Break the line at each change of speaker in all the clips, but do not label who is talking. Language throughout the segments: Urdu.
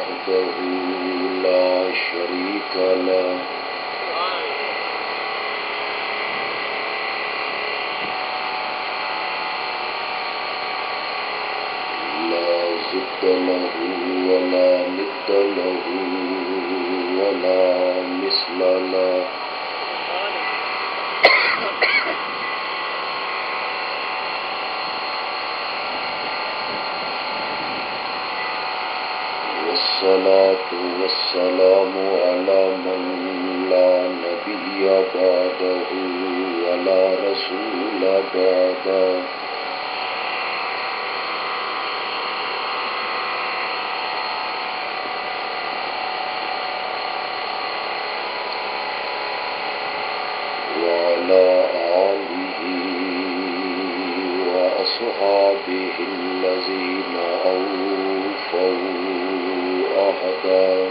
وحده لا شريك له لا ضد له ولا ند له ولا مثل له والصلاة والسلام على من لا نبي بعده ولا رسول بعده وعلى آله وأصحابه الذين أوفوا عهدا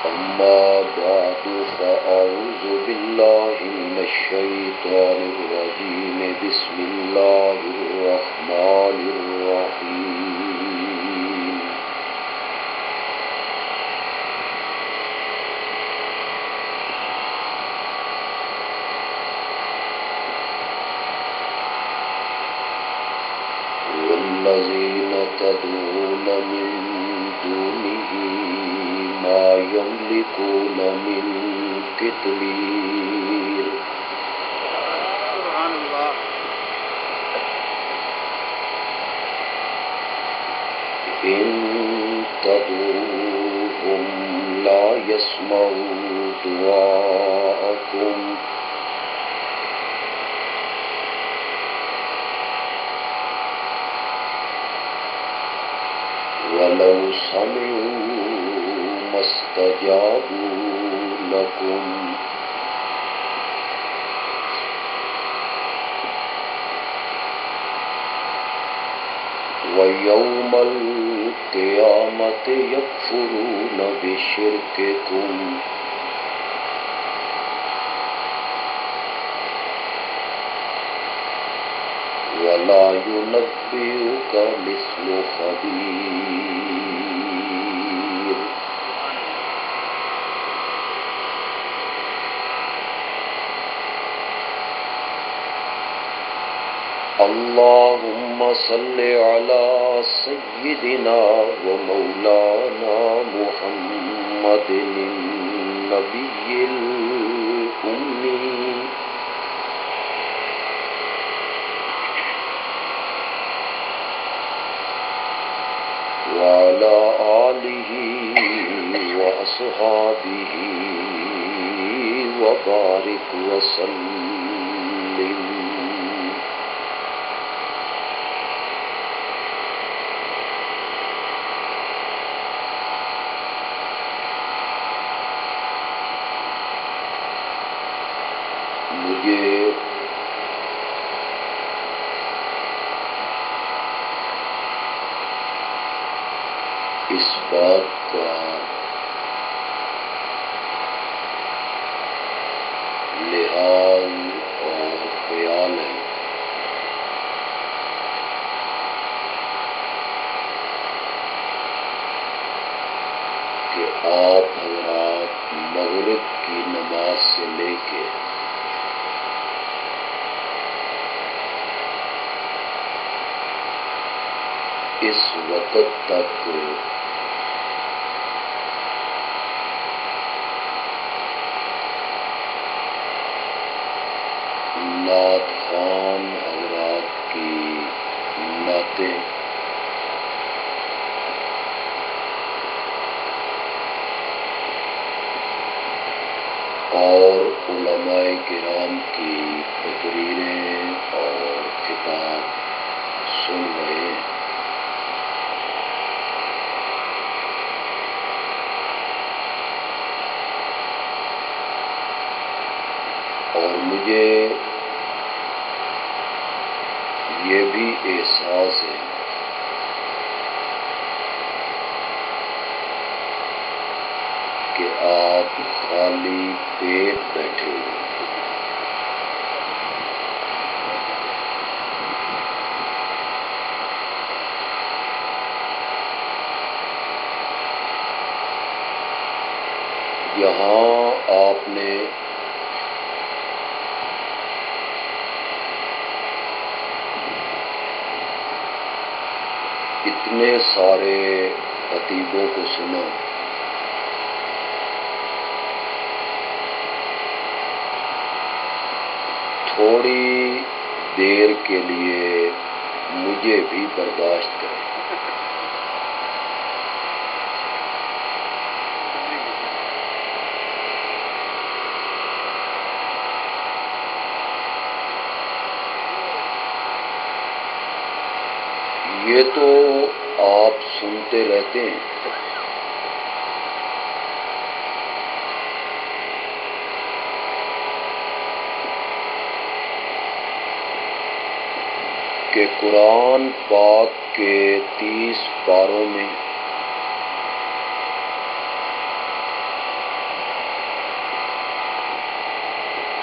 أما بعد فأعوذ بالله من الشيطان الرجيم بسم الله الرحمن الرحيم والذين تدعون من دونه ما يملكون من قطمير سبحان الله إن تدعوهم لا يسمعوا دعاءكم ولو سمعوا ما استجابوا لكم ويوم القيامة يكفرون بشرككم ولا ينبئك مثل خبير اللهم صل على سيدنا ومولانا محمد النبي الأمي وعلى آله وأصحابه وبارك وسلم مجھے اس بات کا لحاظ اور خیال ہے کہ آپ حضرات مغرب کی نماز سے لے کے اس وقت تک نعت خوان حضرات کی نعتیں اور علماء کرام کی تقریریں اور خطاب سن رہے ہیں. اور مجھے یہ بھی احساس ہے کہ آپ خالی پیٹ بیٹھے ہوئے یہاں آپ نے اتنے سارے خطیبوں کو سنا، تھوڑی دیر کے لیے مجھے بھی برداشت کریں۔ یہ تو آپ سنتے رہتے ہیں، کہ قرآن پاک کے 30 پاروں میں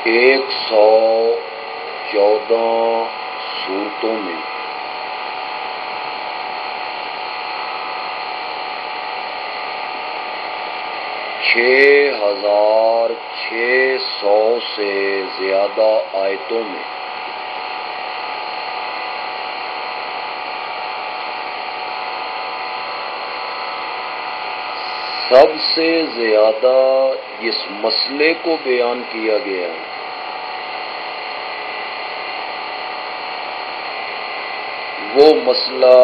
ایک 114 سورتوں میں چھ 600 سے زیادہ آیتوں میں سب سے زیادہ جس مسئلے کو بیان کیا گیا وہ مسئلہ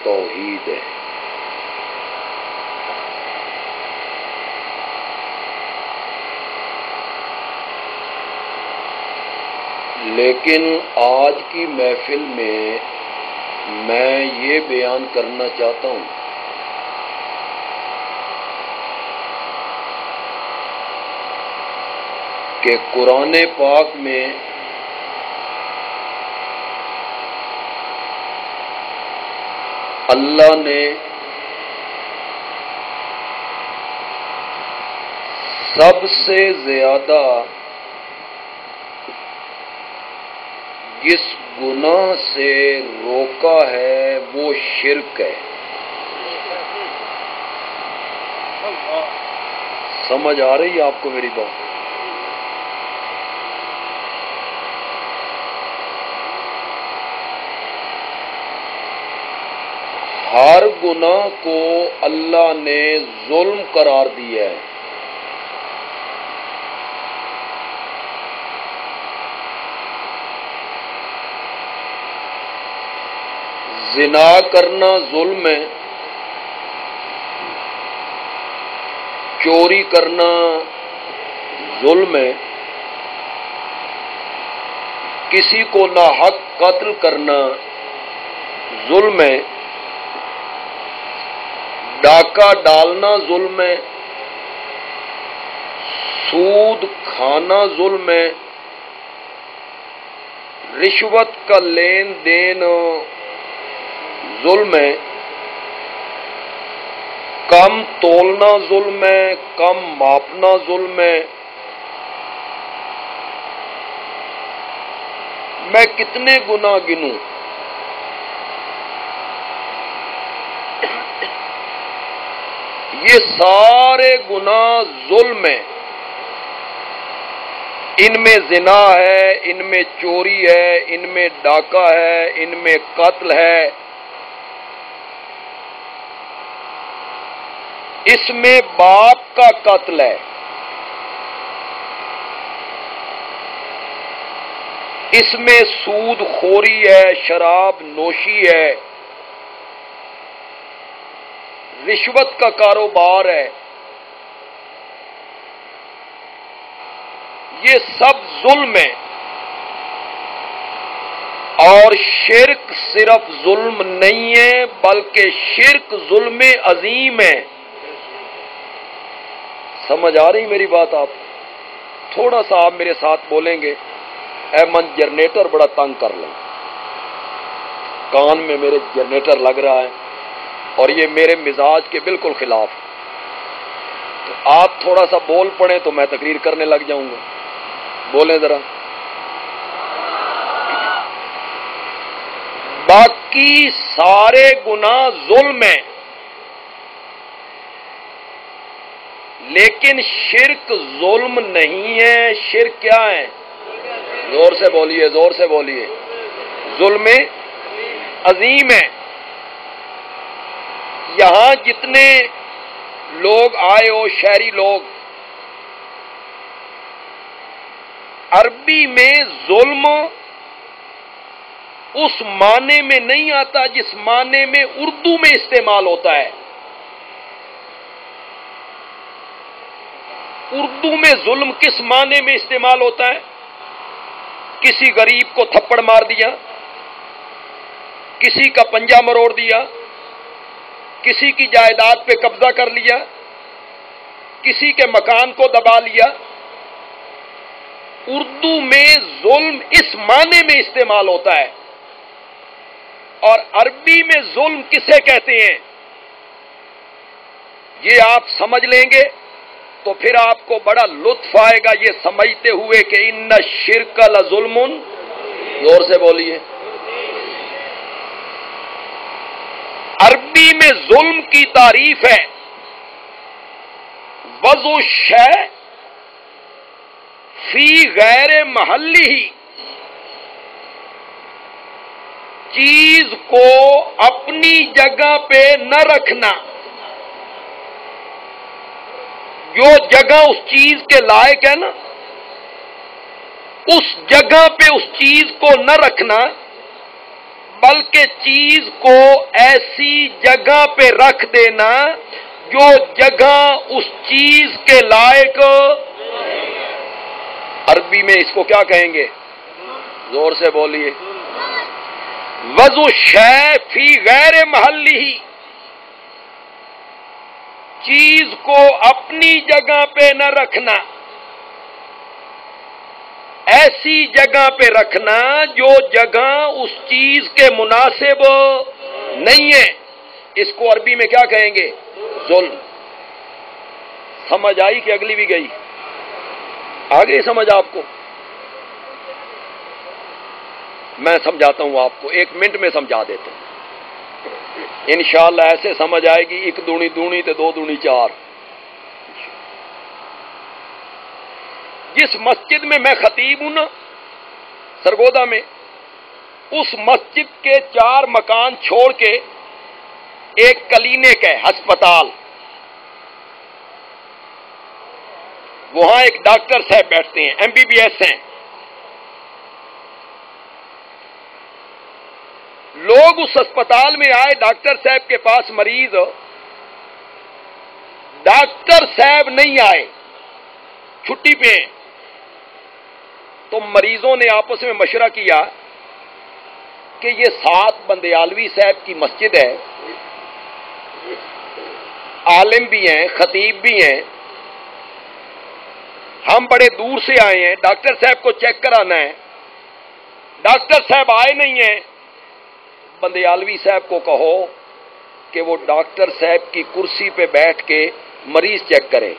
توحید ہے۔ لیکن آج کی محفل میں یہ بیان کرنا چاہتا ہوں کہ قرآن پاک میں اللہ نے سب سے زیادہ جس گناہ سے روکا ہے وہ شرک ہے۔ سمجھ آ رہی ہے آپ کو میری بات؟ ہر گناہ کو اللہ نے ظلم قرار دیا ہے۔ زنا کرنا ظلم ہے، چوری کرنا ظلم ہے، کسی کو ناحق قتل کرنا ظلم ہے، ڈاکہ ڈالنا ظلم ہے، سود کھانا ظلم ہے، رشوت کا لین دین ظلم ہے، کم تولنا ظلم ہے، کم ماپنا ظلم ہے۔ میں کتنے گناہ گنوں؟ یہ سارے گناہ ظلم ہیں۔ ان میں زنا ہے، ان میں چوری ہے، ان میں ڈاکہ ہے، ان میں قتل ہے، اس میں باپ کا قتل ہے، اس میں سود خوری ہے، شراب نوشی ہے، رشوت کا کاروبار ہے، یہ سب ظلم ہے۔ اور شرک صرف ظلم نہیں ہے بلکہ شرک ظلم عظیم ہے۔ سمجھ آ رہی میری بات؟ آپ تھوڑا سا آپ میرے ساتھ بولیں گے؟ اے من جنریٹر بڑا تنگ کر لیں، کان میں میرے جنریٹر لگ رہا ہے اور یہ میرے مزاج کے بالکل خلاف، تو آپ تھوڑا سا بول پڑیں تو میں تقریر کرنے لگ جاؤں گا۔ بولیں ذرا۔ باقی سارے گناہ ظلم ہیں، لیکن شرک ظلم نہیں ہے، شرک کیا ہے؟ زور سے بولیے، زور سے بولیے، ظلم عظیم ہے۔ یہاں جتنے لوگ آئے ہو، شہری لوگ، عربی میں ظلم اس معنی میں نہیں آتا جس معنی میں اردو میں استعمال ہوتا ہے۔ اردو میں ظلم کس معنی میں استعمال ہوتا ہے؟ کسی غریب کو تھپڑ مار دیا، کسی کا پنجہ مروڑ دیا، کسی کی جائیداد پہ قبضہ کر لیا، کسی کے مکان کو دبا لیا۔ اردو میں ظلم اس معنی میں استعمال ہوتا ہے، اور عربی میں ظلم کسے کہتے ہیں یہ آپ سمجھ لیں گے تو پھر آپ کو بڑا لطف آئے گا یہ سمجھتے ہوئے کہ ان الشرک لظلم، زور سے بولیے۔ عربی میں ظلم کی تعریف ہے وضع الشیء فی غیر محلہ، چیز کو اپنی جگہ پہ نہ رکھنا، جو جگہ اس چیز کے لائق ہے نا اس جگہ پہ اس چیز کو نہ رکھنا، بلکہ چیز کو ایسی جگہ پہ رکھ دینا جو جگہ اس چیز کے لائق۔ عربی میں اس کو کیا کہیں گے؟ زور سے بولیے۔ وضع الشیء فی غیر محلہ، چیز کو اپنی جگہ پہ نہ رکھنا، ایسی جگہ پہ رکھنا جو جگہ اس چیز کے مناسب نہیں ہے، اس کو عربی میں کیا کہیں گے؟ ظلم۔ سمجھ آئی کہ اگلی بھی گئی؟ آگے سمجھ آپ کو؟ میں سمجھاتا ہوں آپ کو، 1 منٹ میں سمجھا دیتا ہوں انشاءاللہ۔ ایسے سمجھ آئے گی 1 دونی دونی تے 2 دونی 4۔ جس مسجد میں میں خطیب ہوں نا سرگودا میں، اس مسجد کے 4 مکان چھوڑ کے ایک کلینک ہے، ہسپتال، وہاں ایک ڈاکٹر صاحب بیٹھتے ہیں، MBBS ہیں۔ لوگ اس ہسپتال میں آئے ڈاکٹر صاحب کے پاس، مریض، ڈاکٹر صاحب نہیں آئے، چھٹی پہ ہیں، تو مریضوں نے آپس میں مشورہ کیا کہ یہ 7 بندیالوی صاحب کی مسجد ہے، عالم بھی ہیں، خطیب بھی ہیں، ہم بڑے دور سے آئے ہیں، ڈاکٹر صاحب کو چیک کرانا ہے، ڈاکٹر صاحب آئے نہیں ہیں، بندیالوی صاحب کو کہو کہ وہ ڈاکٹر صاحب کی کرسی پہ بیٹھ کے مریض چیک کرے۔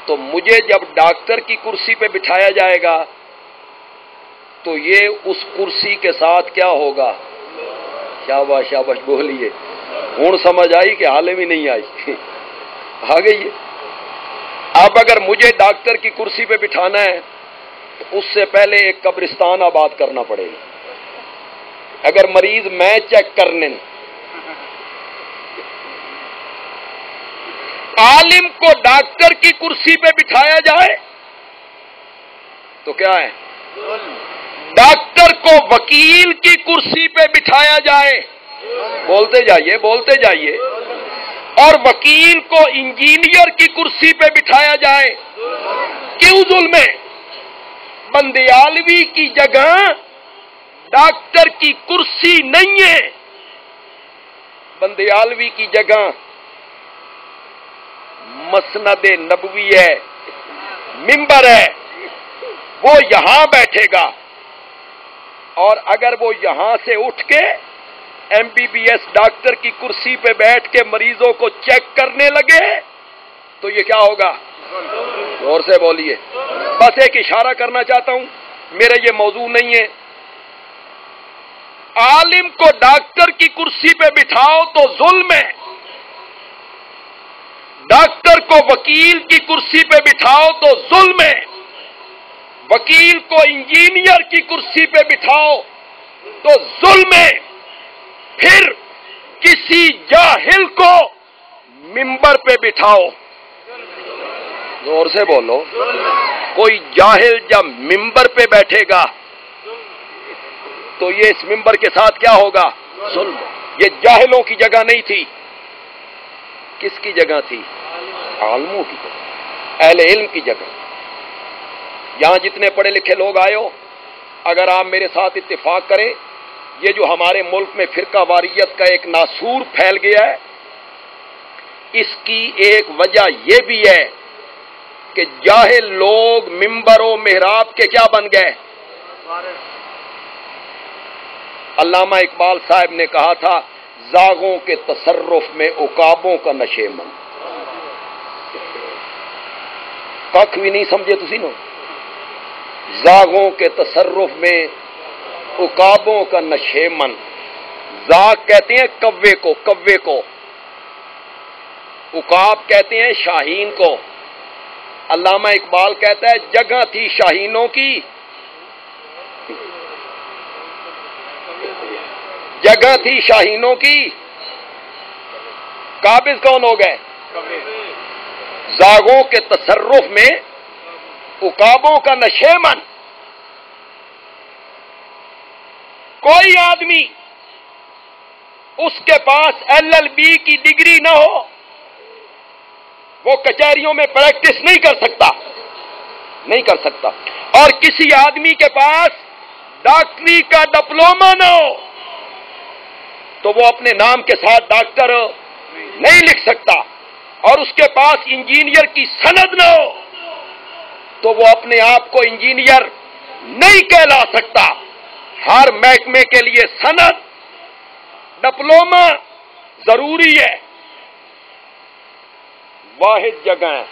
تو مجھے جب ڈاکٹر کی کرسی پہ بٹھایا جائے گا تو یہ اس کرسی کے ساتھ کیا ہوگا؟ شاباش شاباش بولیے۔ ہوں سمجھ آئی کہ حال میں نہیں آئی؟ آ گئی ہے۔ اب اگر مجھے ڈاکٹر کی کرسی پہ بٹھانا ہے تو اس سے پہلے ایک قبرستان آباد کرنا پڑے گا۔ اگر مریض میں چیک کرنے، عالم کو ڈاکٹر کی کرسی پہ بٹھایا جائے تو کیا ہے؟ ڈاکٹر کو وکیل کی کرسی پہ بٹھایا جائے، بولتے جائیے بولتے جائیے، اور وکیل کو انجینئر کی کرسی پہ بٹھایا جائے، کیوں ظلم ہے؟ بندیالوی کی جگہ ڈاکٹر کی کرسی نہیں ہے، بندیالوی کی جگہ مسند نبوی ہے، منبر ہے، وہ یہاں بیٹھے گا، اور اگر وہ یہاں سے اٹھ کے MBBS ڈاکٹر کی کرسی پہ بیٹھ کے مریضوں کو چیک کرنے لگے تو یہ کیا ہوگا؟ زور سے بولیے۔ بس ایک اشارہ کرنا چاہتا ہوں، میرا یہ موضوع نہیں ہے۔ عالم کو ڈاکٹر کی کرسی پہ بٹھاؤ تو ظلم ہے، ڈاکٹر کو وکیل کی کرسی پہ بٹھاؤ تو ظلم ہے، وکیل کو انجینئر کی کرسی پہ بٹھاؤ تو ظلم ہے، پھر کسی جاہل کو منبر پہ بٹھاؤ، زور سے بولو، کوئی جاہل جب منبر پہ بیٹھے گا تو یہ اس منبر کے ساتھ کیا ہوگا؟ ظلم۔ یہ جاہلوں کی جگہ نہیں تھی، کس کی جگہ تھی؟ عالموں کی جگہ، اہل علم کی جگہ۔ یہاں جتنے پڑھے لکھے لوگ آئے ہو، اگر آپ میرے ساتھ اتفاق کریں، یہ جو ہمارے ملک میں فرقہ واریت کا ایک ناسور پھیل گیا ہے، اس کی ایک وجہ یہ بھی ہے کہ جاہل لوگ منبر و محراب کے کیا بن گئے؟ علامہ اقبال صاحب نے کہا تھا، زاغوں کے تصرف میں عقابوں کا نشیمن۔ کخ بھی نہیں سمجھے تسی نو، زاغوں کے تصرف میں عقابوں کا نشیمن۔ زاغ کہتے ہیں کوے کو، کوے کو، عقاب کہتے ہیں شاہین کو۔ علامہ اقبال کہتا ہے جگہ تھی شاہینوں کی، جگہ تھی شاہینوں کی، قابض کون ہو گئے؟ زاغوں کے تصرف میں عقابوں کا نشیمن۔ کوئی آدمی اس کے پاس LLB کی ڈگری نہ ہو، وہ کچہریوں میں پریکٹس نہیں کر سکتا، نہیں کر سکتا۔ اور کسی آدمی کے پاس ڈاکٹری کا ڈپلومہ نہ ہو تو وہ اپنے نام کے ساتھ ڈاکٹر نہیں لکھ سکتا، اور اس کے پاس انجینئر کی سند نہ ہو تو وہ اپنے آپ کو انجینئر نہیں کہلا سکتا۔ ہر محکمے کے لیے سند، ڈپلومہ ضروری ہے۔ واحد جگہ ہے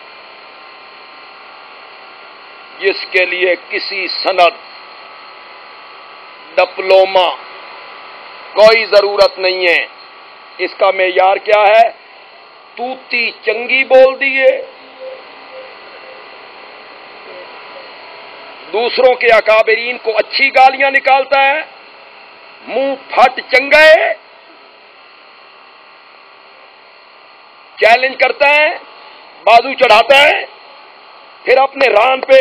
جس کے لیے کسی سند، ڈپلومہ کوئی ضرورت نہیں ہے۔ اس کا معیار کیا ہے؟ توتی چنگی بول دیے، دوسروں کے اکابرین کو اچھی گالیاں نکالتا ہے، منہ پھٹ چنگے، چیلنج کرتا ہے، بازو چڑھاتا ہے، پھر اپنے ران پہ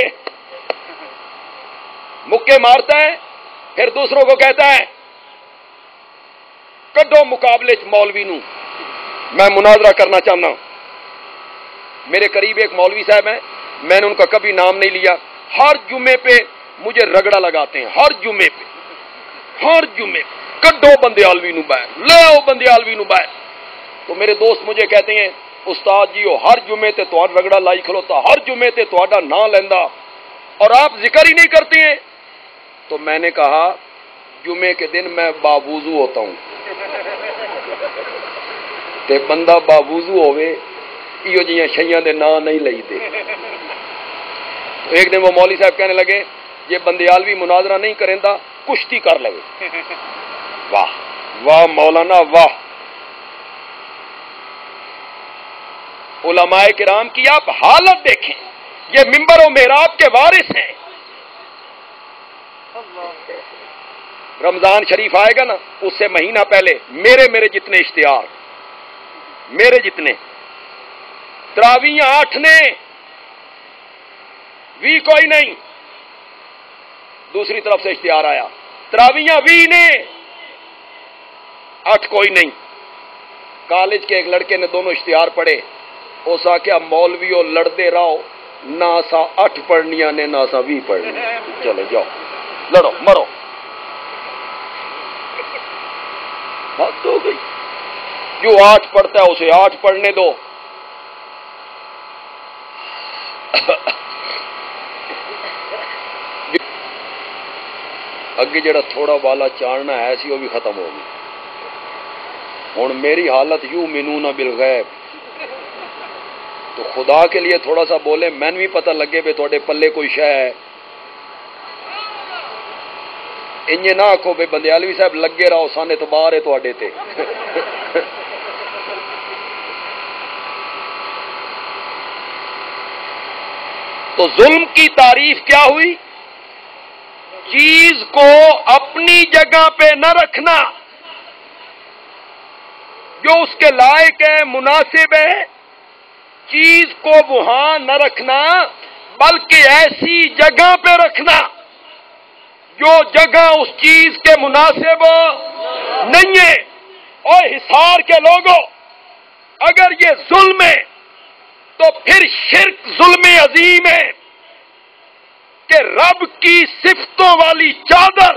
مکے مارتا ہے، پھر دوسروں کو کہتا ہے کڈو مقابلے چ مولوی نو، میں مناظرہ کرنا چاہتا ہوں۔ میرے قریب ایک مولوی صاحب ہیں، میں نے ان کا کبھی نام نہیں لیا، ہر جمعے پہ مجھے رگڑا لگاتے ہیں، ہر جمعے پہ، ہر جمعے پہ کڈو بندیالوی نو باہر، لے آؤ بندیالوی نو باہر۔ تو میرے دوست مجھے کہتے ہیں استاد جی وہ ہر جمعے تے تو رگڑا لائی کھلوتا، ہر جمعے تے تو نام لینا، اور آپ ذکر ہی نہیں کرتے ہیں۔ تو میں نے کہا جمعے کے دن میں باوضو ہوتا ہوں، تے بندہ باوضو ہوئے ایو جیاں شیاں دے نام نہیں لئی دے۔ ایک دن وہ مولوی صاحب کہنے لگے یہ بندیالوی مناظرہ نہیں کریندا، کشتی کر لگے۔ واہ واہ مولانا واہ، علماء کرام کی آپ حالت دیکھیں، یہ منبر و محراب کے وارث ہیں۔ رمضان شریف آئے گا نا، اس سے مہینہ پہلے میرے جتنے اشتہار، میرے جتنے تراویاں 8 نے، 20 کوئی نہیں، دوسری طرف سے اشتہار آیا تراویاں 20 نے، 8 کوئی نہیں۔ کالج کے ایک لڑکے نے دونوں اشتہار پڑھے، اس آخیا مولویوں لڑتے رہو، نہ سا 8 پڑھنیاں نے نہ سا 20 پڑھنی، چلو جاؤ لڑو مرو۔ حد ہو گئی، جو 8 پڑھتا ہے اسے 8 پڑھنے دو۔ اگے جڑا تھوڑا والا چاڑنا ہے سی وہ بھی ختم ہو گئی۔ ہوں میری حالت یؤمنون بالغیب، تو خدا کے لیے تھوڑا سا بولے، میں بھی پتہ لگے بے تھوڑے پلے کوئی شے ہے۔ انجے نہ آکھو بے بندیالوی صاحب لگے رہو، سن اعتبار ہے تواڈے تے۔ تو ظلم کی تعریف کیا ہوئی؟ چیز کو اپنی جگہ پہ نہ رکھنا، جو اس کے لائق ہے، مناسب ہے، چیز کو وہاں نہ رکھنا، بلکہ ایسی جگہ پہ رکھنا جو جگہ اس چیز کے مناسب نہیں ہے۔ اور حصار کے لوگوں، اگر یہ ظلم ہے تو پھر شرک ظلم عظیم ہے کہ رب کی صفتوں والی چادر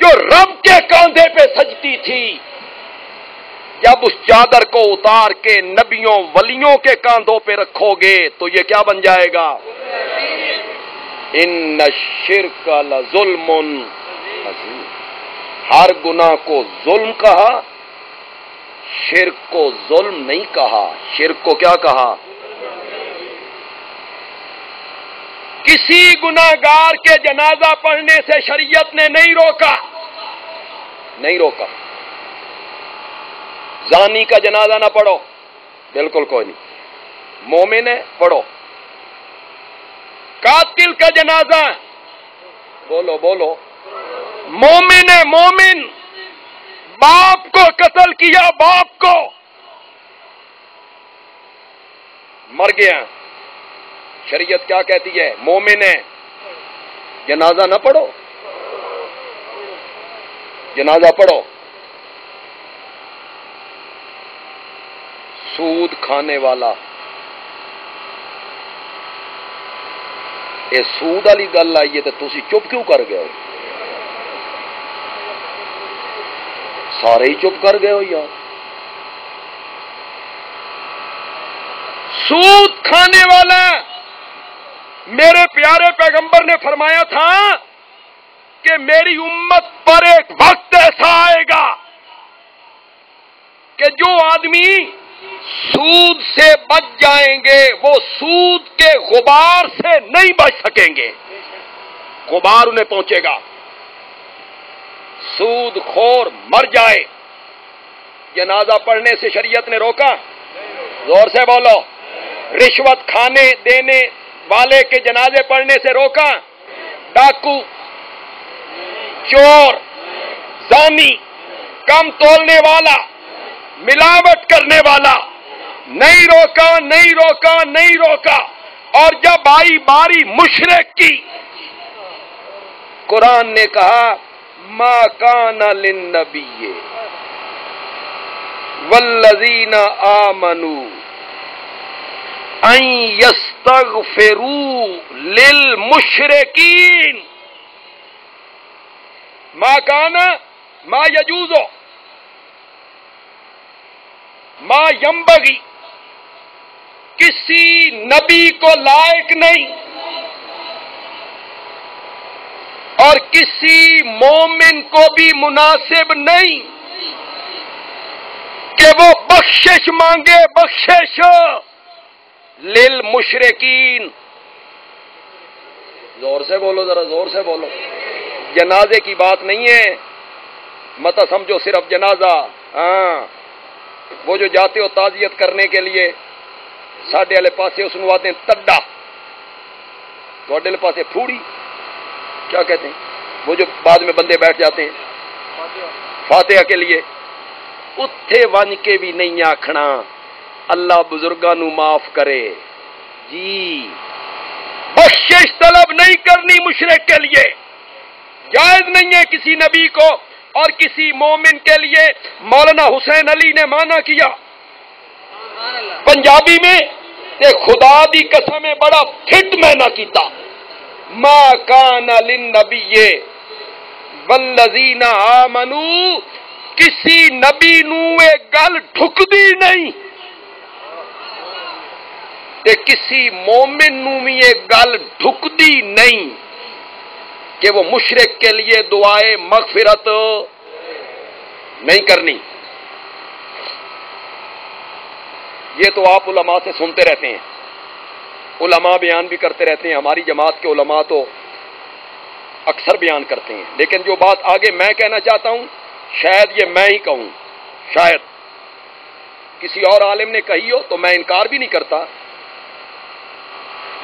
جو رب کے کاندھے پہ سجتی تھی، جب اس چادر کو اتار کے نبیوں ولیوں کے کاندھوں پہ رکھو گے تو یہ کیا بن جائے گا؟ ان الشرک لظلم عظیم۔ ہر گناہ کو ظلم کہا، شرک کو ظلم نہیں کہا۔ شرک کو کیا کہا؟ کسی گناہگار کے جنازہ پڑھنے سے شریعت نے نہیں روکا، نہیں روکا۔ زانی کا جنازہ نہ پڑھو، بالکل کوئی نہیں، مومن ہے پڑھو۔ قاتل کا جنازہ، بولو بولو، مومن ہے مومن، باپ کو قتل کیا، باپ کو، مر گیا، شریعت کیا کہتی ہے؟ مومن ہے، جنازہ نہ پڑھو، جنازہ پڑھو۔ سود کھانے والا، یہ سود والی گل آئی ہے تو تسی چپ کیوں کر گئے ہو؟ سارے ہی چپ کر گئے ہو یار۔ سود کھانے والا، میرے پیارے پیغمبر نے فرمایا تھا کہ میری امت پر ایک وقت ایسا آئے گا کہ جو آدمی سود سے بچ جائیں گے وہ سود کے غبار سے نہیں بچ سکیں گے، غبار انہیں پہنچے گا۔ سود خور مر جائے، جنازہ پڑھنے سے شریعت نے روکا؟ زور سے بولو۔ رشوت کھانے دینے والے کے جنازے پڑھنے سے روکا؟ ڈاکو، چور، زانی، کم تولنے والا، ملاوٹ کرنے والا، نہیں روکا، نہیں روکا، نہیں روکا۔ اور جب آئی باری مشرک کی، قرآن نے کہا ما کان للنبی والذین آمنوا ان یستغفروا للمشرکین، ما کان، ما یجوز، ما ینبغی، کسی نبی کو لائق نہیں اور کسی مومن کو بھی مناسب نہیں کہ وہ بخشش مانگے، بخشش للمشرکین۔ زور سے بولو، ذرا زور سے بولو۔ جنازے کی بات نہیں ہے، مت سمجھو صرف جنازہ۔ ہاں، وہ جو جاتے ہو تعزیت کرنے کے لیے، ساڈے والے پاسے اس کو آتے ہیں تڈا، تھوڑے والے پاسے پھوڑی، کیا کہتے ہیں وہ جو بعد میں بندے بیٹھ جاتے ہیں فاتحہ کے لیے، اتھے ون کے بھی نہیں آکھنا اللہ بزرگاں نو معاف کرے جی۔ بخشش طلب نہیں کرنی مشرک کے لیے، جائز نہیں ہے کسی نبی کو اور کسی مومن کے لیے۔ مولانا حسین علی نے مانا کیا پنجابی میں کہ خدا دی قسم بڑا پھٹ میں نہ کیتا، ما کان للنبی والذین آمنوا، کسی نبی نو یہ گل ٹھکدی نہیں کہ کسی مومن نو بھی یہ گل ٹھکدی نہیں کہ وہ مشرک کے لیے دعائے مغفرت نہیں کرنی۔ یہ تو آپ علماء سے سنتے رہتے ہیں، علماء بیان بھی کرتے رہتے ہیں، ہماری جماعت کے علماء تو اکثر بیان کرتے ہیں، لیکن جو بات آگے میں کہنا چاہتا ہوں شاید یہ میں ہی کہوں، شاید کسی اور عالم نے کہی ہو تو میں انکار بھی نہیں کرتا،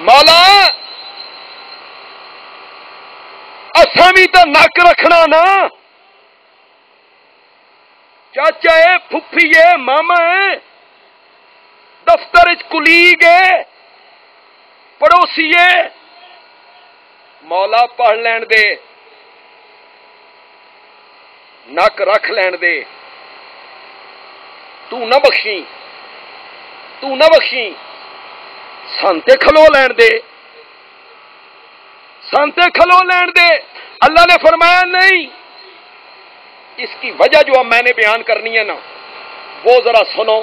مولا اساں بھی تو نک رکھنا نا، چاچا ہے، پھپھی ہے، ماما ہے، دفتر کلیگ ہے، پڑوسی ہے، مولا پڑھ لین دے، نک رکھ لین دے، تو نہ بخشی، تو نہ بخشی، سانتے کھلو لین دے، سانتے کھلو لین دے۔ اللہ نے فرمایا نہیں، اس کی وجہ جو اب میں نے بیان کرنی ہے نا وہ ذرا سنو،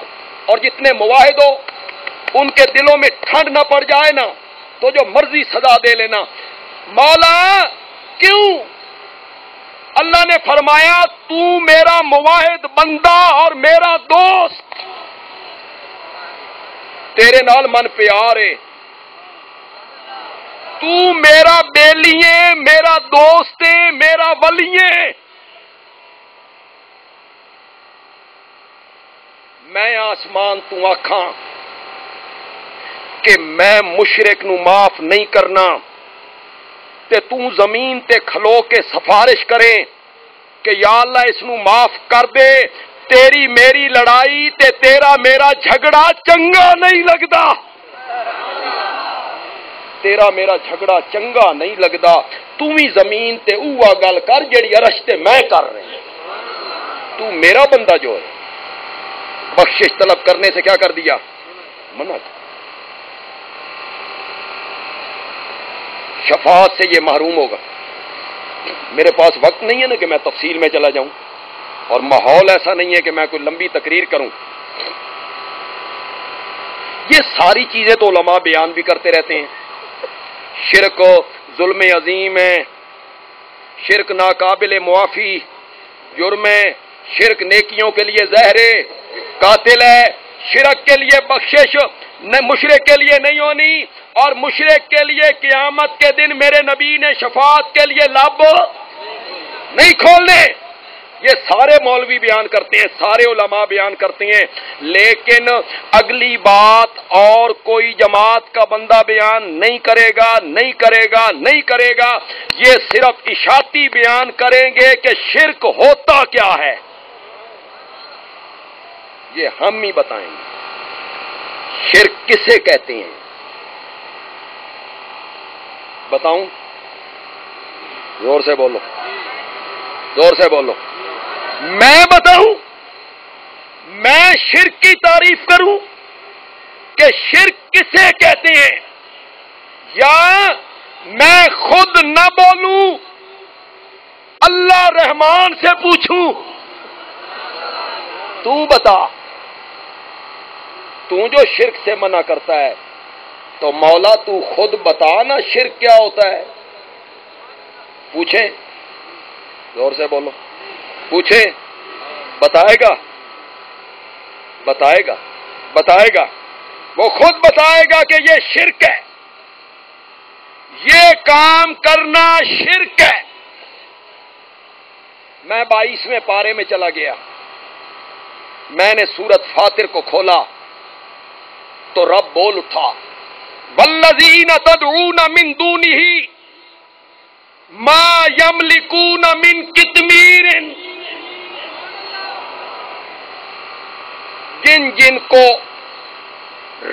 اور جتنے مواحد ہو ان کے دلوں میں ٹھنڈ نہ پڑ جائے نا تو جو مرضی سزا دے لینا۔ مولا کیوں؟ اللہ نے فرمایا تو میرا مواحد بندہ اور میرا دوست، تیرے نال من پیار ہے، تو میرا بیلی ہے، میرا دوست ہے، میرا ولی ہے، میں آسمان تو آکھاں کہ میں مشرک نو معاف نہیں کرنا تے تو زمین تے کھلو کے سفارش کرے کہ یا اللہ اس نو معاف کر دے، تیری میری لڑائی تے تیرا میرا جھگڑا چنگا نہیں لگدا، تیرا میرا جھگڑا چنگا نہیں لگدا، تو بھی زمین تے اوہ گل کر جڑی عرش تے میں کر رہی، تو میرا بندہ جو ہے۔ بخشش طلب کرنے سے کیا کر دیا؟ منع کر۔ شفاعت سے یہ محروم ہوگا۔ میرے پاس وقت نہیں ہے نا کہ میں تفصیل میں چلا جاؤں، اور ماحول ایسا نہیں ہے کہ میں کوئی لمبی تقریر کروں۔ یہ ساری چیزیں تو علماء بیان بھی کرتے رہتے ہیں، شرک ظلم عظیم ہے، شرک ناقابل معافی جرم ہے، شرک نیکیوں کے لیے زہر قاتل ہے، شرک کے لیے بخشش مشرک کے لیے نہیں ہونی، اور مشرک کے لیے قیامت کے دن میرے نبی نے شفاعت کے لیے لب نہیں کھولنے۔ یہ سارے مولوی بیان کرتے ہیں، سارے علماء بیان کرتے ہیں، لیکن اگلی بات اور کوئی جماعت کا بندہ بیان نہیں کرے گا، نہیں کرے گا، نہیں کرے گا۔ یہ صرف اشاعتی بیان کریں گے کہ شرک ہوتا کیا ہے، یہ ہم ہی بتائیں گے۔ شرک کسے کہتے ہیں بتاؤں؟ زور سے بولو، زور سے بولو، میں بتاؤں؟ میں شرک کی تعریف کروں کہ شرک کسے کہتے ہیں، یا میں خود نہ بولوں، اللہ رحمان سے پوچھوں؟ تو بتا، تو جو شرک سے منع کرتا ہے تو مولا تو خود بتا نا شرک کیا ہوتا ہے؟ پوچھیں، زور سے بولو، پوچھیں، بتائے گا، بتائے گا، بتائے گا، وہ خود بتائے گا کہ یہ شرک ہے، یہ کام کرنا شرک ہے۔ میں 22ویں پارے میں چلا گیا، میں نے سورت فاطر کو کھولا تو رب بول اٹھا، والذین تدعون من دونہ ما یملکون من قطمیر، جن جن کو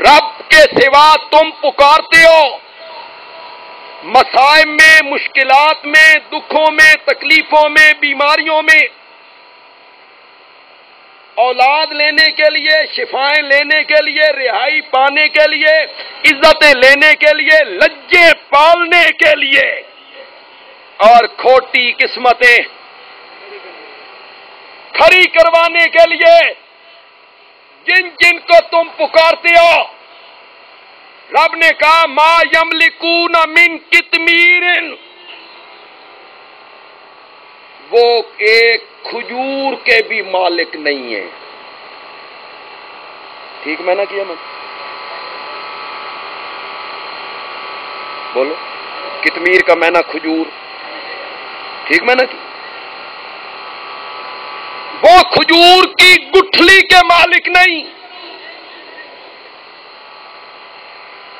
رب کے سوا تم پکارتے ہو، مصائب میں، مشکلات میں، دکھوں میں، تکلیفوں میں، بیماریوں میں، اولاد لینے کے لیے، شفائیں لینے کے لیے، رہائی پانے کے لیے، عزتیں لینے کے لیے، لجے پالنے کے لیے، اور کھوٹی قسمتیں کھڑی کروانے کے لیے جن جن کو تم پکارتے ہو، رب نے کہا ما یملکون من قطمیر، وہ ایک کھجور کے بھی مالک نہیں ہیں۔ ٹھیک میں نہ کیا؟ میں بولو، قطمیر کا معنی کھجور، ٹھیک میں نہ کی؟ وہ کھجور کی گٹھلی کے مالک نہیں،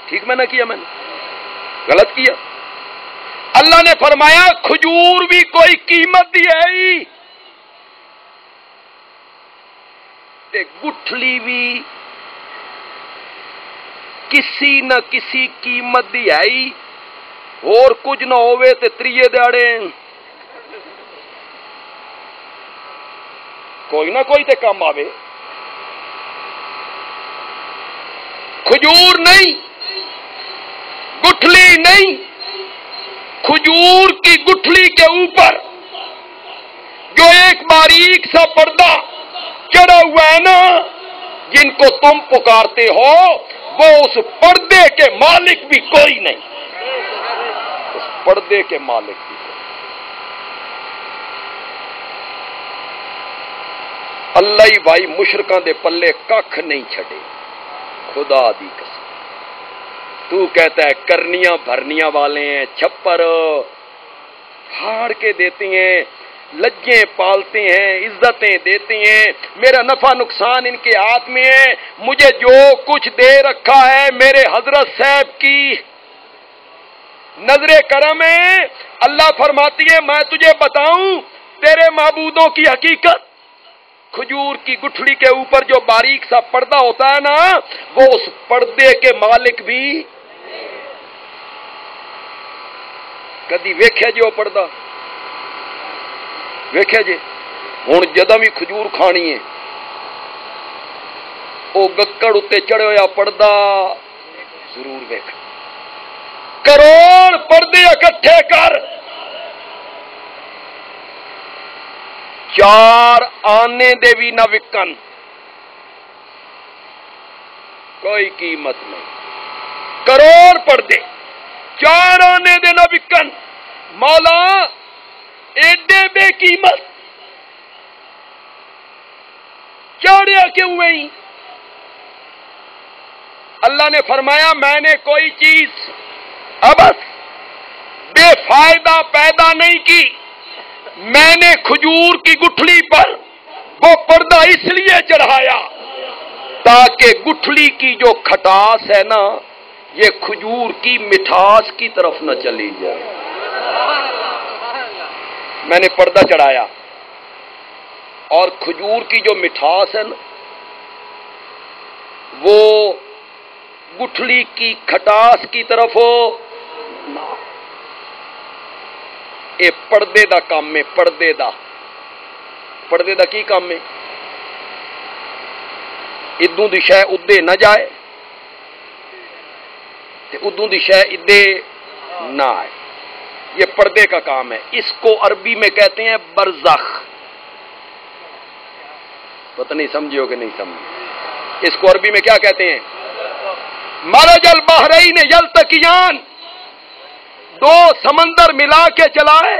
ٹھیک میں نہ کیا میں نے؟ غلط کیا. اللہ نے فرمایا کھجور بھی کوئی قیمت دی ہے ہی تے گٹھلی بھی کسی نہ کسی قیمت دی ہے ہی. اور کچھ نہ ہوئے تے تریے دیاڑے کوئی نہ کوئی تے کام آوے. کھجور نہیں، گٹھلی نہیں، کھجور کی گٹھلی کے اوپر جو ایک باریک سا پردہ چڑھا ہوا ہے نا، جن کو تم پکارتے ہو وہ اس پردے کے مالک بھی کوئی نہیں. اس پردے کے مالک بھی کوئی. اللہ ہی بھائی مشرکاں دے پلے ککھ نہیں چھڑے. خدا دی قسم تو کہتا ہے کرنیاں بھرنیاں والے ہیں، چھپر پھاڑ کے دیتے ہیں، لجیں پالتے ہیں، عزتیں دیتے ہیں، میرا نفع نقصان ان کے ہاتھ میں ہے، مجھے جو کچھ دے رکھا ہے میرے حضرت صاحب کی نظر کرم ہے. اللہ فرماتی ہے میں تجھے بتاؤں تیرے معبودوں کی حقیقت. کھجور کی گٹھلی کے اوپر جو باریک سا پردہ ہوتا ہے نا، وہ اس پردے کے مالک بھی کدی ویکھیا جی وہ پردہ ویکھیا جی. ہوں جدوں بھی کھجور کھانی ہے وہ گکڑ اتنے چڑھے ہوا پردہ ضرور ویکھ. کروڑ پردے اکٹھے کر، 4 آنے دے بھی نہ وکن، کوئی قیمت نہیں. کروڑ پردے 4 آنے دے نہ وکن. مولا ایڈے بے قیمت چاڑیا کیوں ہوئی؟ اللہ نے فرمایا میں نے کوئی چیز ابس بے فائدہ پیدا نہیں کی. میں نے کھجور کی گٹھلی پر وہ پردہ اس لیے چڑھایا تاکہ گٹھلی کی جو کھٹاس ہے نا یہ کھجور کی مٹھاس کی طرف نہ چلی جائے. میں نے پردہ چڑھایا اور کھجور کی جو مٹھاس ہے نا وہ گٹھلی کی کھٹاس کی طرف ہو نہ. اے پردے دا کام ہے. پردے دا کی کام ہے؟ ادوں دی شے ادے نہ جائے تے ادوں دی شے ادے نہ آئے. یہ پردے کا کام ہے. اس کو عربی میں کہتے ہیں برزخ. پتہ نہیں سمجھے ہو کہ نہیں سمجھے. اس کو عربی میں کیا کہتے ہیں؟ مرج البحرین یلتقیان، 2 سمندر ملا کے چلائے،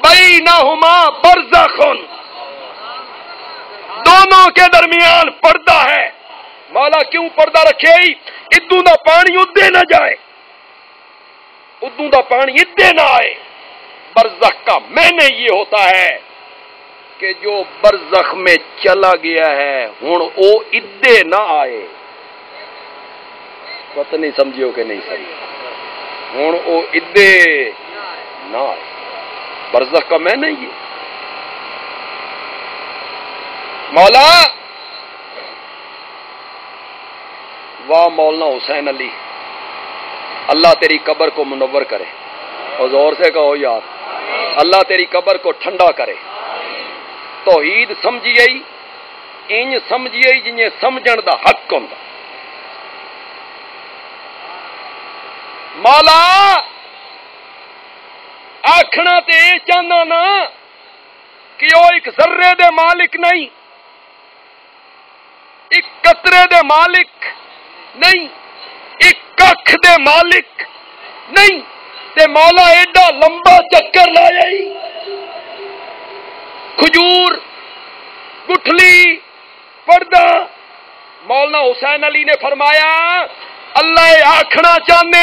بینہما برزخ، دونوں کے درمیان پردہ ہے. مولا کیوں پردہ رکھے ہی؟ ادوں دا پانی ادے نہ جائے، ادوں دا پانی ادے نہ آئے. برزخ کا معنی یہ ہوتا ہے کہ جو برزخ میں چلا گیا ہے ہن او ادے نہ آئے. پتہ نہیں سمجھو کہ نہیں سمجھے. ہن او ادے نہ آئے. برزخ کا معنی یہ. مولا واہ مولانا حسین علی، اللہ تیری قبر کو منور کرے. اور زور سے کہو یار، اللہ تیری قبر کو ٹھنڈا کرے. توحید سمجھیے انج سمجھیے جنہیں سمجھن دا حق ہوندا. مولا آکھنا تے یہ چاہنا نا کہ وہ ایک ذرے دے مالک نہیں، ایک قطرے دے مالک نہیں، ایک ککھ دے مالک نہیں، تے مولا ایڈا لمبا چکر لایا ہی. کھجور، گٹھلی، پردہ. مولانا حسین علی نے فرمایا اللہ آکھنا چاہتے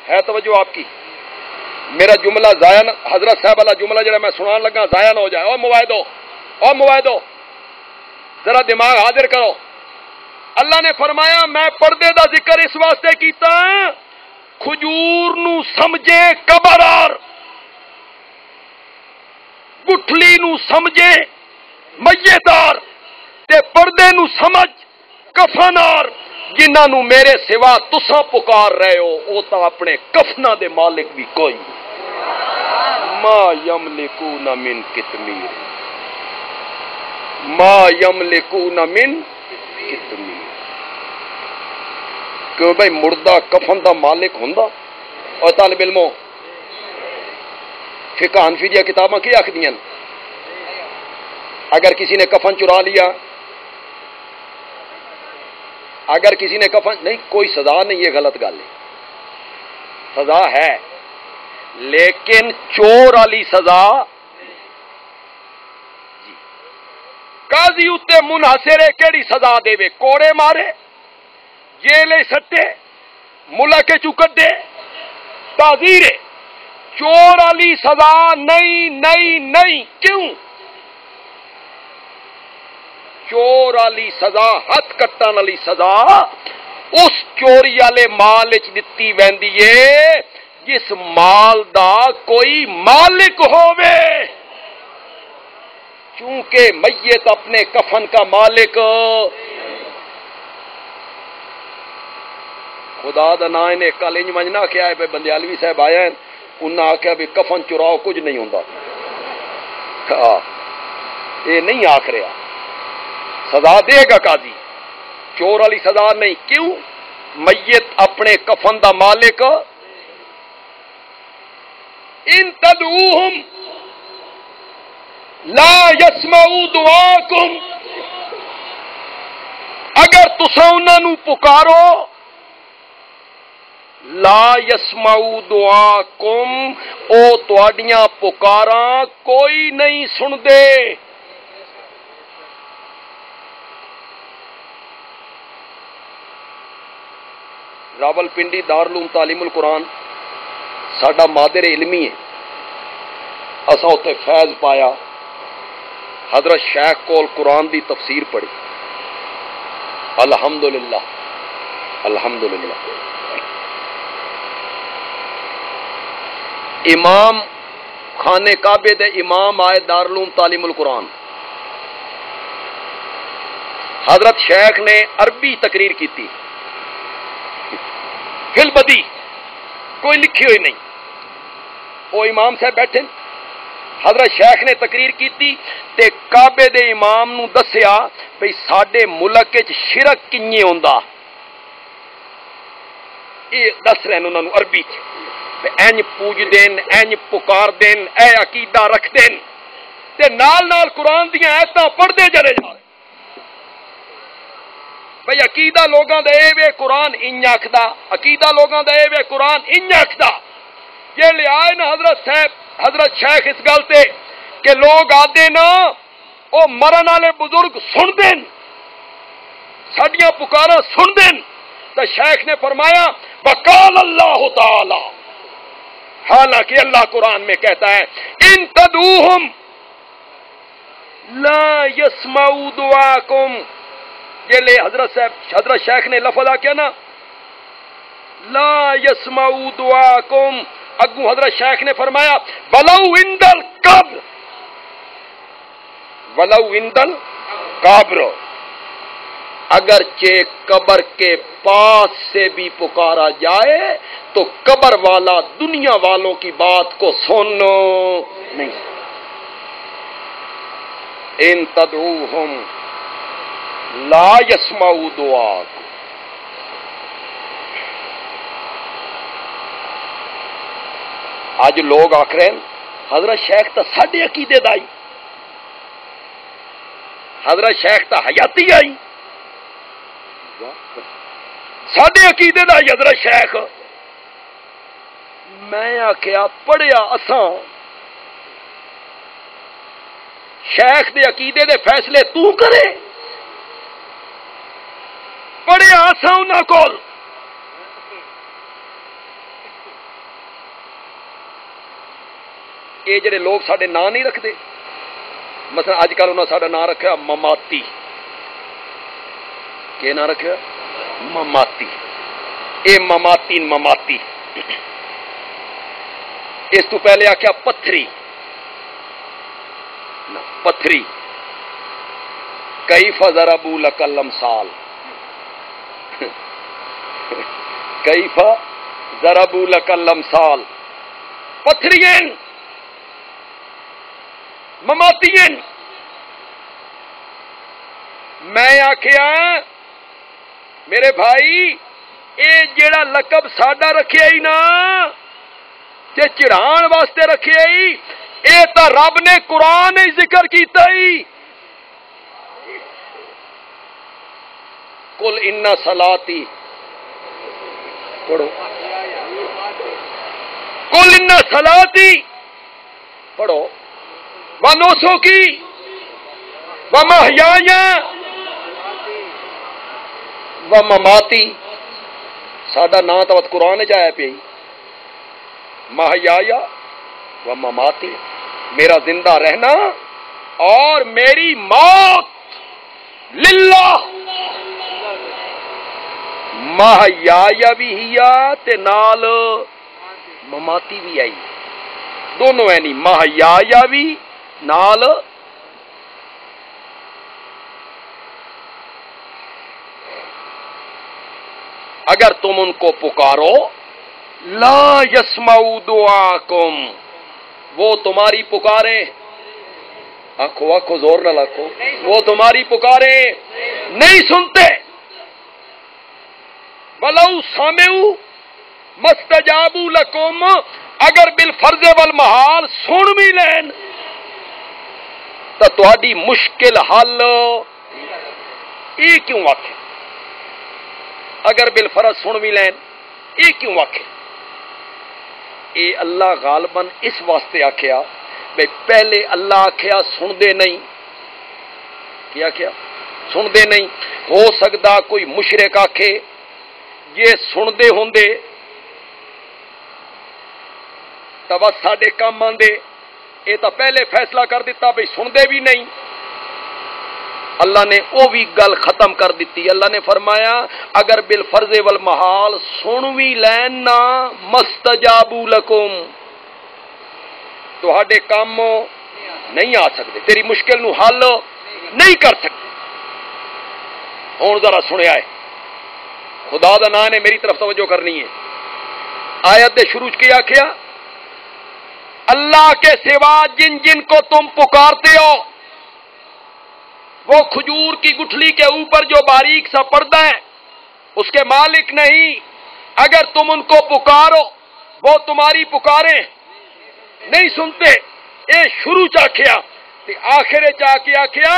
ہے. توجہ آپ کی. میرا جملہ ضائع نہ، حضرت صاحب والا جملہ جڑا میں سنان لگا ضائع نہ ہو جائے. اور موبائدو ذرا دماغ حاضر کرو. اللہ نے فرمایا میں پردے دا ذکر اس واسطے کیتا ہے کھجور نو سمجھے قبرار، گٹھلی نو سمجھے میتار، تے پردے نو سمجھ کفنار، جنہاں نو میرے سوا تساں پکار رہے ہو او تا اپنے کفنا دے مالک بھی کوئی ما یملکون من کتمیر، ما یملکون من کتمیر۔ کیوں بھائی مردہ کفن دا مالک ہوندا؟ اور طالب علموں فقہ حنفی دیا کتاباں کی آکھدیاں اگر کسی نے کفن چرا لیا، اگر کسی نے کفن نہیں، کوئی سزا نہیں، یہ غلط گل ہے، سزا ہے لیکن چور والی سزا جی۔ قاضی اتے منحصر ہے کیڑی سزا دے وے، کوڑے مارے، جیلے سٹے، ملک چو کڈے، تعزیر ہے، چور والی سزا نہیں نہیں نہیں۔ کیوں؟ چور والی سزا، ہاتھ کٹن والی سزا اس چوری والے مال وچ دتی ویندی ہے جس مال دا کوئی مالک ہووے، چونکہ میت اپنے کفن کا مالک۔ خدا دا نا نے کل انج منجنا کیا ہے بھائی بندیالوی صاحب آیا ہے، انہاں آخیا بھی کفن چراؤ کچھ نہیں ہوندا، یہ نہیں آکھ رہا، سزا دے گا قاضی، چور والی سزا نہیں۔ کیوں؟ میت اپنے کفن دا مالک۔ ان تدعوہم لا یسمعوا دعاکم، اگر تساں انہاں نو پکارو لا یسمعوا دعاکم، او تواڈیاں پکاراں کوئی نہیں سن دے۔ راول پنڈی دارالعلوم تعلیم القرآن ساڈا مادر علمی ہے، اساں اتنے فیض پایا، حضرت شیخ کول قرآن دی تفسیر پڑھی، الحمدللہ الحمدللہ۔ امام خانے کعبے دے امام آئے دارالعلوم تعلیم القرآن، حضرت شیخ نے عربی تقریر کی تھی، فل بدی کوئی لکھی ہوئی نہیں، وہ امام صاحب بیٹھے، حضرت شیخ نے تقریر کی تھی تے کعبے دے امام نو دسیا بھئی ساڈے ملک وچ شرک کیے ہوندا، یہ دس رہے انہوں نے عربی چ، اینج پوج دین، اینج پکار دین، اے عقیدہ رکھ دین، تے نال نال قرآن دیاں آیتاں پڑھدے جڑے جا رہے بھئی عقیدہ لوگاں دا اے وے قرآن انج آکھدا، عقیدہ لوگاں دا اے وے قرآن انج آکھدا۔ یہ لے آئے نا حضرت صاحب، حضرت شیخ اس گل تے کہ لوگ آدے نا او مرن والے بزرگ سن دین، ساڈیاں پکاراں سن دین، تو شیخ نے فرمایا وقال اللہ تعالی، حالانکہ اللہ قرآن میں کہتا ہے ان تدعوہم لا یسمعوا دعاکم، یہ لے حضرت صاحب، حضرت شیخ نے لفظ کیا نا لا یسمعوا دعاکم، اگو حضرت شیخ نے فرمایا ولو عند القبر، ولو عند القبر، اگرچہ قبر کے پاس سے بھی پکارا جائے تو قبر والا دنیا والوں کی بات کو سنو نہیں۔ ان تدعوہم لا یسمعوا دعاکم، آج لوگ آکھ رہے ہیں حضرت شیخ تا ساڈے عقیدے دائی، حضرت شیخ تا حیاتی آئی، ساڈے عقیدے دا حضرت شیخ۔ میں آخیا پڑھیا اساں شیخ دے عقیدے دے فیصلے تو کرے، پڑھیا اساں انہاں کول، یہ جڑے لوگ ساڈے نام نہیں رکھتے، مثلا اج کل انہاں ساڈا نام رکھا مماتی، کہ نہ رکھا مماتی، اے مماتی مماتی. اس تو پہلے آخیا پتھری، نہ پتھری. کیف ضربوا لک الامثال، کیف ضربوا لک الامثال. پتھرین مماتین. میں آخیا میرے بھائی اے جیڑا لقب ساڈا رکھیا ہی نا تے چڑھان واسطے رکھیا ہی، اے تا رب نے قرآن ہی ذکر کیتا ہی. قل ان صلاتی، پڑھو قل ان صلاتی، پڑھو ونسکی ومحیای ومماتی. ساڈا نام تو قرآن چ آیا پی، محیای ومماتی، میرا زندہ رہنا اور میری موت للہ. محیای بھی ہیا تے نال مماتی بھی آئی، دونوں ہے نہیں، محیای بھی نال. اگر تم ان کو پکارو لا یسمعوا دعاکم، وہ تمہاری پکاریں، آنکھو آنکھو زور نہ لاکھو، وہ تمہاری پکاریں نہیں سنتے. ولو سمعوا مستجابوا لکم، اگر بالفرض والمحال سن بھی لین تو تہاڈی مشکل حل یہ کیوں آکھے؟ اگر بالفرض سن بھی لین یہ کیوں آکھے؟ اے اللہ غالباً اس واسطے آکھیا بھئی پہلے اللہ آکھیا سن دے نہیں، کیا کیا سن دے نہیں. ہو سکتا کوئی مشرک آکھے یہ سن دے ہوندے تو بس ساڈے کام آندے، اے تو پہلے فیصلہ کر دیتا بھئی سن دے بھی نہیں. اللہ نے وہ بھی گل ختم کر دیتی. اللہ نے فرمایا اگر بالفرض والمحال سن بھی لین نا مستجابوا لکم، تہاڈے کام نہیں آ سکتے، تیری مشکل نو حل نہیں کر سکتے. ہوں ذرا سنیا ہے، خدا دا نام نے میری طرف توجہ کرنی ہے. آیت دے شروع کیا کیا؟ اللہ کے سوا جن جن کو تم پکارتے ہو، وہ کھجور کی گٹھلی کے اوپر جو باریک سا پردہ ہے اس کے مالک نہیں. اگر تم ان کو پکارو وہ تمہاری پکاریں نہیں سنتے. اے شروع چاکھیا تے آخر چاکھیا کیا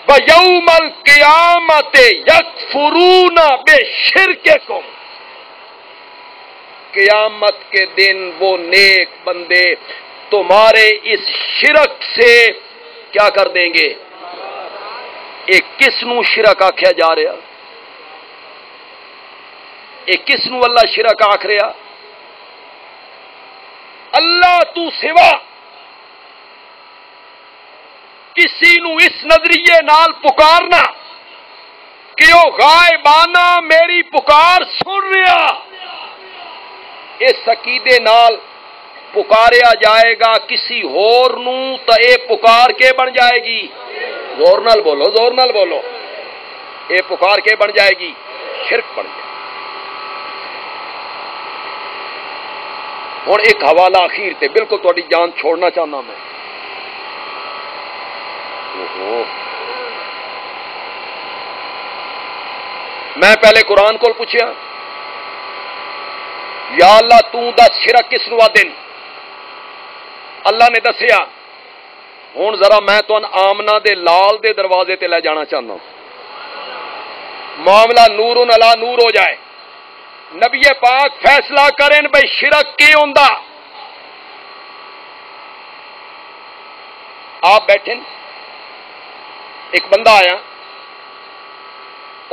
وَيَوْمَ الْقِيَامَةِ يَكْفُرُونَ بِشِرْكِكُمْ، قیامت کے دن وہ نیک بندے تمہارے اس شرک سے کیا کر دیں گے؟ ایک کس نو شرک آکھیا جا رہا؟ ایک کس نو اللہ شرک آکھ رہا؟ اللہ تو سوا کسی نو اس نظریے نال پکارنا کہ وہ غائبانہ میری پکار سن رہا، اس عقیدے نال پکاریا جائے گا کسی ہور نو تو اے پکار کے بن جائے گی، زور نال بولو زور نال بولو، اے پکار کے بن جائے گی شرک بن جائے. ہوں ایک حوالہ اخیر تے بالکل تہاڈی جان چھوڑنا چاہنا میں. میں پہلے قرآن کو پوچھیا یا اللہ تو دس شرک کس نو آدن؟ اللہ نے دسیا. ہوں ذرا میں تو آمنہ دے لال دے دروازے تے لے جانا چاہنا، معاملہ نور علی نور ہو جائے. نبی پاک فیصلہ کریں بھئی شرک کی ہوندا. آپ بیٹھیں، ایک بندہ آیا،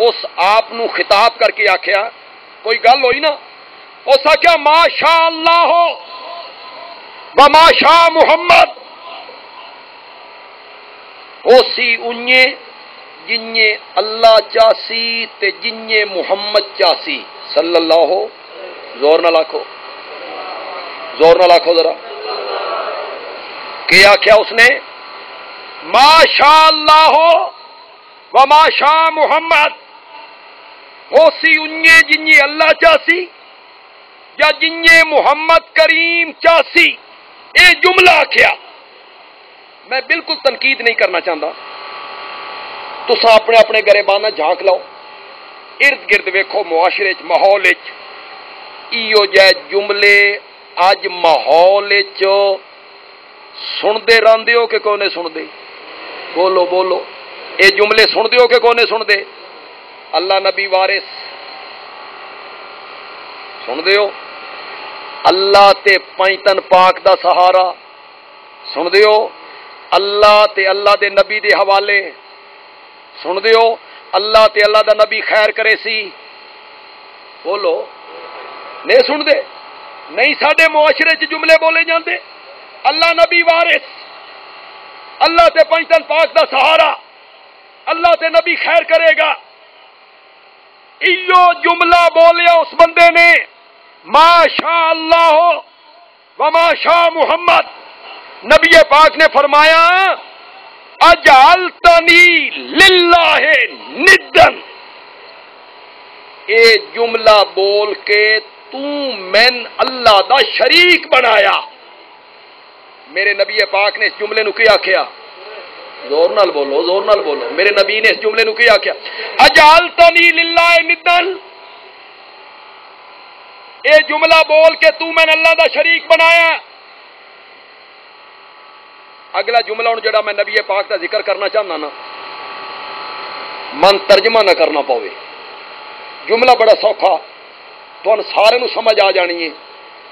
اس آپ نو خطاب کر کے آکھیا کوئی گل ہوئی نا، اس آکھیا ما شاء اللہ ہو وما شاء محمد، ہو سی انجے جنہیں اللہ چاسی تے جنہیں محمد چاسی صلی اللہ زور نہ لاکھو ذرا کیا آخیا اس نے ما شاء اللہ و ما شاء محمد ہو سی انہیں جنہیں اللہ چاسی یا جنہیں محمد کریم چاسی اے جملہ آخیا میں بالکل تنقید نہیں کرنا چاہتا تسا اپنے اپنے گریبانہ جھانک لاؤ ارد گرد ویکھو معاشرے ماحول ایو جہ جملے اج ماحول سنتے رہتے ہو کہ کونے سنتے بولو بولو یہ جملے سنتے ہو کہ کونے سنتے اللہ نبی وارث سنتے ہو اللہ تے پنجتن پاک دا سہارا سنتے ہو اللہ تے اللہ دے نبی دے حوالے سنتے ہو اللہ تے اللہ دا نبی خیر کرے سی بولو نہیں سنتے نہیں ساڈے معاشرے چ جملے بولے جاندے اللہ نبی وارث اللہ تے پنجتن پاک دا سہارا اللہ تے نبی خیر کرے گا ایو جملہ بولیا اس بندے نے ما شاء اللہ و ما شاء محمد نبی پاک نے فرمایا اجعلتنی للہ ندن اے جملہ بول کے تو میں اللہ دا شریک بنایا میرے نبی پاک نے اس جملے نو کیا کیا زور نال بولو میرے نبی نے اس جملے نو کیا کیا اجعلتنی للہ ندن اے جملہ بول کے تو میں اللہ دا شریک بنایا اگلا جملہ ہوں جڑا میں نبی پاک دا ذکر کرنا چاہنا نا من ترجمہ نہ کرنا پاوے جملہ بڑا سوکھا تو ان سارے نو سمجھ آ جانی ہے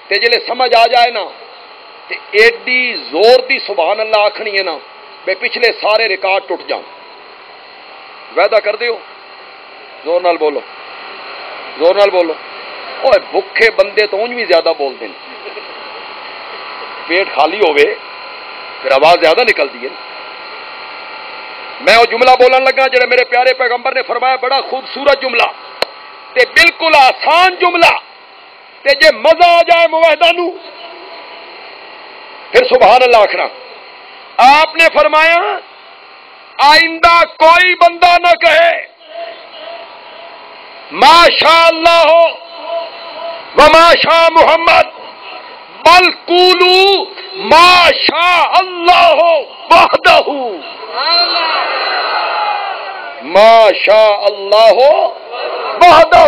تے جلے سمجھ آ جائے نا تے ایڈی زور دی سبحان اللہ آکھنی ہے نا بے پچھلے سارے ریکارڈ ٹوٹ جاؤں وعدہ کر دیو زور نال بولو اوے بھوکے بندے تو انج بھی زیادہ بول دیں پیٹ خالی ہوئے پھر آواز زیادہ نکلتی ہے میں وہ جملہ بولن لگا جڑے میرے پیارے پیغمبر نے فرمایا بڑا خوبصورت جملہ تے بالکل آسان جملہ تے جے مزہ آ جائے موحدہ نو پھر سبحان اللہ آخنا آپ نے فرمایا آئندہ کوئی بندہ نہ کہے ما شاء اللہ ہو و ما شاء محمد بل قولوا ما شاء اللہ وحدہ ما شاء اللہ وحدہ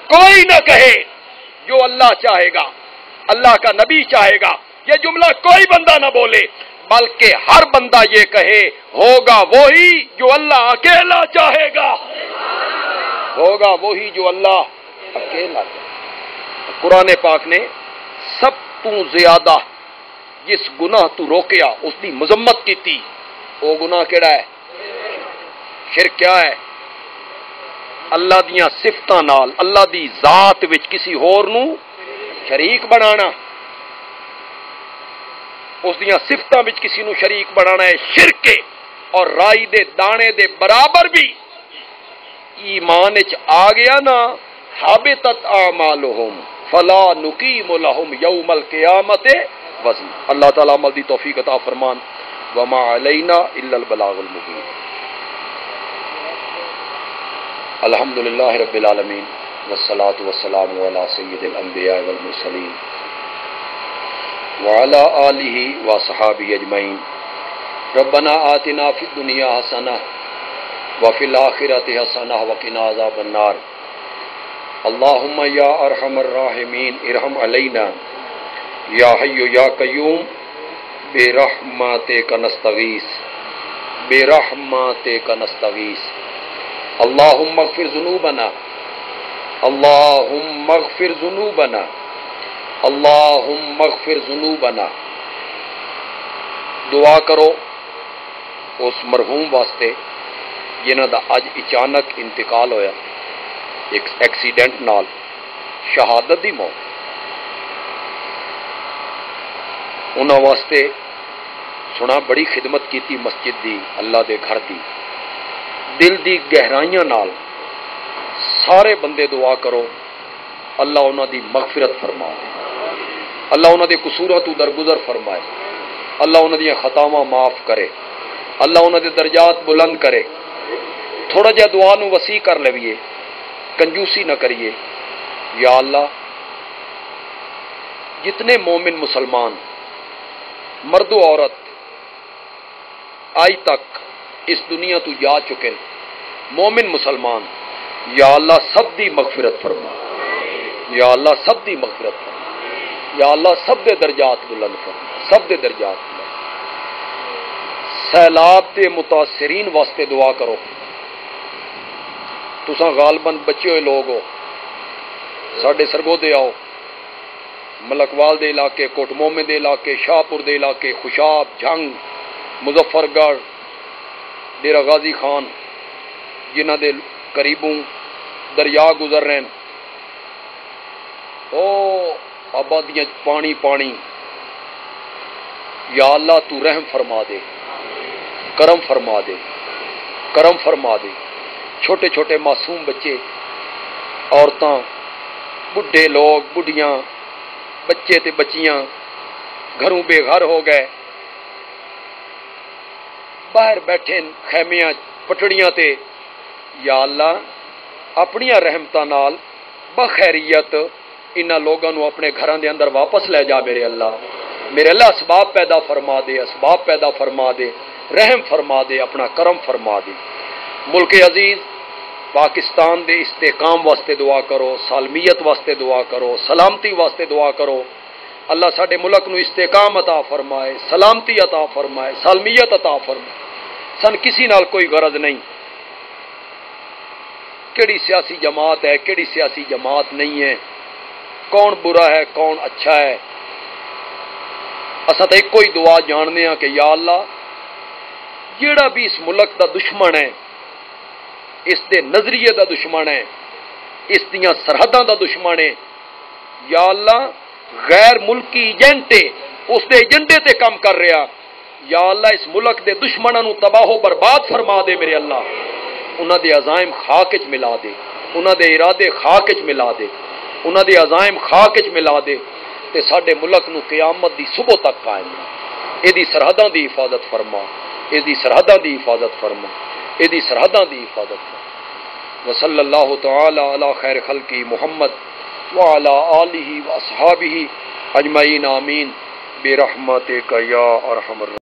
کوئی نہ کہے جو اللہ چاہے گا اللہ کا نبی چاہے گا یہ جملہ کوئی بندہ نہ بولے بلکہ ہر بندہ یہ کہے ہوگا وہی جو اللہ اکیلا چاہے گا ہوگا وہی جو اللہ اکیلا چاہے گا قرآن پاک نے سب تو زیادہ جس گناہ تو روکیا اس دی مذمت کی تھی وہ گناہ کیڑا ہے شرک کیا ہے اللہ دیاں صفتاں نال اللہ دی ذات وچ کسی ہور نو شریک بنانا اس دیاں صفتاں وچ کسی نو شریک بنانا ہے شرک اور رائی دے دانے دے برابر بھی ایمان وچ آ گیا نا حبطت اعمالہم فلا نقیم لہم یوم القیامت وزن اللہ تعالیٰ عمل دی توفیق عطا فرمان وما علینا الا البلاغ المبین الحمدللہ رب العالمین والصلاة والسلام علی سید الانبیاء والمرسلین وعلی آلہ وصحابہ اجمعین ربنا آتنا فی الدنیا حسنہ وفی الآخرۃ حسنہ وقنا عذاب النار اللہم یا ارحم الراحمین ارحم علینا یا حی یا قیوم برحمتک نستغیث نستغیث اللہم اغفر ذنوبنا اللہم اغفر ذنوبنا اللہم اغفر ذنوبنا دعا کرو اس مرحوم واسطے جنہ دا اج اچانک انتقال ہویا ایک ایکسیڈنٹ نال شہادت دی موت انہاں واسطے سنا بڑی خدمت کیتی مسجد دی اللہ دے گھر دی دل دی گہرائیاں نال سارے بندے دعا کرو اللہ انہاں دی مغفرت فرما دے، اللہ انہاں دے قصوراں تو درگزر فرمائے، اللہ انہاں دی خطاواں معاف کرے، اللہ انہاں دے درجات بلند کرے۔ تھوڑا جہا دعا نو وسیع کر لویے، کنجوسی نہ کریے۔ یا اللہ جتنے مومن مسلمان مرد و عورت آج تک اس دنیا تو جا چکے مومن مسلمان، یا اللہ سب دی مغفرت فرما، یا اللہ سب دی مغفرت فرما، یا اللہ سب دے درجات بلند فرما، سب دے درجات بلند۔ سیلاب دے متاثرین واسطے دعا کرو۔ تساں غالباً بچے ہوئے لوگ ہو، ساڈے سرگودے آؤ، ملکوال دے علاقے، کوٹ مومن دے علاقے، شاہپور دے علاقے، خوشاب، جھنگ، مظفر گڑھ، ڈیرہ غازی خان، جنہ دے قریبوں دریا گزر رہے ہیں، او آبادیاں پانی پانی۔ یا اللہ تو رحم فرما دے، کرم فرما دے، کرم فرما دے۔ چھوٹے چھوٹے معصوم بچے، عورتاں، بڈھے لوگ، بڈھیاں، بچے تے بچیاں گھروں بے گھر ہو گئے، باہر بیٹھے خیمیاں پٹڑیاں تے۔ یا اللہ اپنی رحمتاں نال بخیریت انہاں لوگاں نو اپنے گھراں دے اندر واپس لے جا میرے اللہ، میرے اللہ اسباب پیدا فرما دے، اسباب پیدا فرما دے، رحم فرما دے، اپنا کرم فرما دے۔ ملک عزیز پاکستان دے استحکام واسطے دعا کرو، سالمیت واسطے دعا کرو، سلامتی واسطے دعا کرو۔ اللہ ساڈے ملک نو استحکام عطا فرمائے، سلامتی عطا فرمائے، سالمیت عطا فرمائے۔ سن کسی نال کوئی غرض نہیں کیڑی سیاسی جماعت ہے، کیڑی سیاسی جماعت نہیں ہے، کون برا ہے کون اچھا ہے۔ اساں تے ایک کوئی دعا جاننے ہاں کہ یا اللہ جیڑا بھی اس ملک دا دشمن ہے، اس دے نظریے دا دشمن ہے، اس دیاں سرحداں دا دشمن ہے، یا اللہ غیر ملکی ایجنٹ اس دے ایجنڈے تے کام کر رہا، یا اللہ اس ملک دے دشمناں نو تباہ و برباد فرما دے میرے اللہ، انہاں دے عزائم خاک وچ ملا دے، انہاں دے ارادے خاک وچ ملا دے، انہاں دے عزائم خاک وچ ملا دے، تے ساڈے ملک نو قیامت دی صبح تک قائم رکھ، اے دی سرحداں دی حفاظت فرما، اے دی سرحداں دی حفاظت فرما، اے دی سرحداں دی حفاظت فرما۔ وصلی اللہ تعالی علی خیر خلقی محمد وعلی آلہ واصحابہ اجمعین آمین برحمتک یا ارحم الراحمین۔